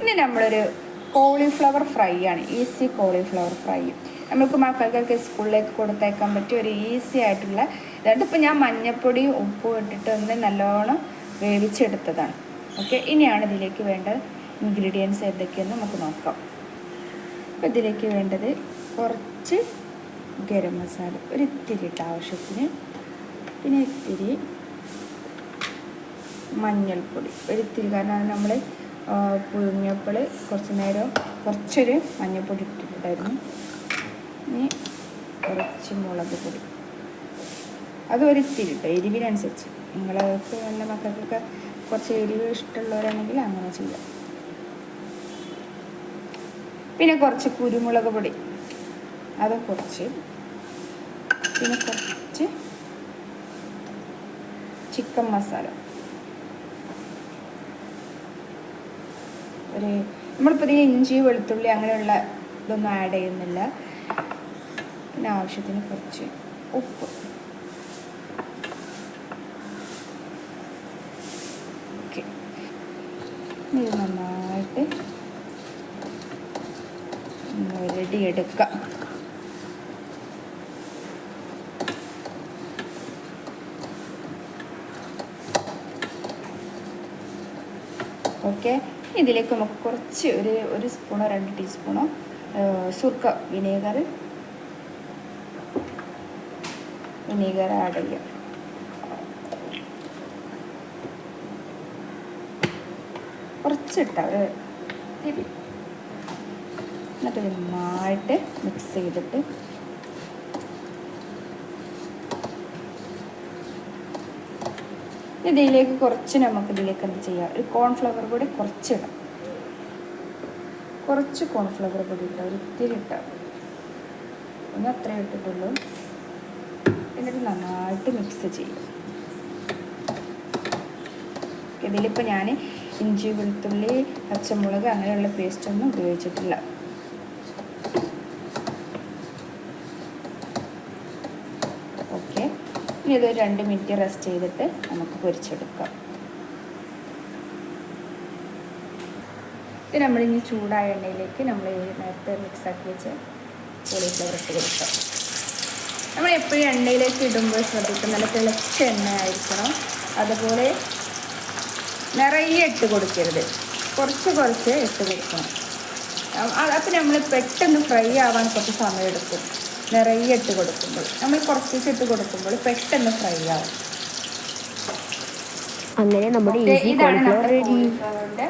ഇനി നമ്മളൊരു cauliflower fry ആണ്, ഈസി കോളിഫ്ലവർ ഫ്രൈ. നമുക്ക് മക്കൾക്കൊക്കെ സ്കൂളിലേക്ക് കൊടുത്തേക്കാൻ പറ്റിയ ഒരു ഈസി ആയിട്ടുള്ള ഇതായിട്ട്. ഇപ്പോൾ ഞാൻ മഞ്ഞൾപ്പൊടിയും ഉപ്പും ഇട്ടിട്ട് ഒന്ന് നല്ലോണം വേവിച്ചെടുത്തതാണ്. ഓക്കെ, ഇനിയാണ് ഇതിലേക്ക് വേണ്ട ഇൻഗ്രീഡിയൻസ് എന്തൊക്കെയെന്ന് നമുക്ക് നോക്കാം. അപ്പോൾ ഇതിലേക്ക് വേണ്ടത് കുറച്ച് ഗരം മസാല, ഒരു ഇത്തിരി ഇട്ട ആവശ്യത്തിന്, പിന്നെ ഇത്തിരി മഞ്ഞൾപ്പൊടി ഒരിത്തിരി, കാരണം നമ്മൾ പുഴുങ്ങിയപ്പോൾ കുറച്ച് നേരം കുറച്ചൊരു മഞ്ഞൾപ്പൊടി ഇട്ടിട്ടുണ്ടായിരുന്നു. ഇനി കുറച്ച് മുളക് പൊടി, അത് ഒരിത്തിരി ഇട്ടോ, എരിവിനനുസരിച്ച്. നിങ്ങൾക്ക് നല്ല മക്കൾക്കൊക്കെ കുറച്ച് എരിവ് ഇഷ്ടമുള്ളവരാണെങ്കിൽ അങ്ങനെ ചെയ്യാം. പിന്നെ കുറച്ച് കുരുമുളക് പൊടി, അത് കുറച്ച്, പിന്നെ കുറച്ച് ചിക്കൻ മസാല, ഒരു നമ്മളിപ്പോൾ ഇതിന് ഇഞ്ചി വെളുത്തുള്ളി അങ്ങനെയുള്ള ഇതൊന്നും ആഡ് ചെയ്യുന്നില്ല. പിന്നെ ആവശ്യത്തിന് കുറച്ച് ഉപ്പ്. ഓക്കെ, ഇത് നന്നായിട്ട് റെഡി എടുക്കാം. ഓക്കെ, ഇതിലേക്ക് നമുക്ക് കുറച്ച് ഒരു സ്പൂണോ 2 ടീസ്പൂണോ സുർക്ക വിനീഗർ ആഡ് ചെയ്യാം. കുറച്ചിട്ട എന്നിട്ട് നന്നായിട്ട് മിക്സ് ചെയ്തിട്ട് ഇതിലേക്ക് കുറച്ച് നമുക്കിതിലേക്ക് എന്ത് ചെയ്യാം, ഒരു കോൺഫ്ലവർ പൊടി കുറച്ചിടാം. കുറച്ച് കോൺഫ്ലവർ പൊടി ഇട്ടാൽ ഒരു ഇത്തിരി ഇട്ടാൽ ഒന്ന് അത്രയും ഇട്ടിട്ടുള്ളൂ. എന്നിട്ട് നന്നായിട്ട് മിക്സ് ചെയ്യും. ഇതിലിപ്പോൾ ഞാൻ ഇഞ്ചി വെളുത്തുള്ളി പച്ചമുളക് അങ്ങനെയുള്ള പേസ്റ്റൊന്നും ഉപയോഗിച്ചിട്ടില്ല. ഓക്കെ, ഇനി ഇതൊരു 2 മിനിറ്റ് റെസ്റ്റ് ചെയ്തിട്ട് നമുക്ക് പൊരിച്ചെടുക്കാം. ഇത് നമ്മളിനി ചൂടായ എണ്ണയിലേക്ക് നമ്മൾ നേരത്തെ മിക്സാക്കി വെച്ച് കോളിഫ്ലവർ ഇട്ട് കൊടുക്കാം. നമ്മൾ എപ്പോഴും എണ്ണയിലേക്ക് ഇടുമ്പോൾ ശ്രദ്ധിക്കും, നല്ല തിളച്ച എണ്ണ ആയിരിക്കണം. അതുപോലെ നിറയെ ഇട്ട് കൊടുക്കരുത്, കുറച്ച് ഇട്ട് കൊടുക്കണം. അപ്പം നമ്മൾ പെട്ടെന്ന് ഫ്രൈ ആവാൻ കുറച്ച് സമയമെടുക്കും. നിറയെ ഇട്ട് കൊടുക്കുമ്പോൾ, നമ്മൾ കുറച്ചിട്ട് ഇട്ട് കൊടുക്കുമ്പോൾ പെട്ടെന്ന് ഫ്രൈ ആവും. അങ്ങനെ നമ്മുടെ ഇതാണ് നമ്മുടെ കോളിഫ്ലവറിൻ്റെ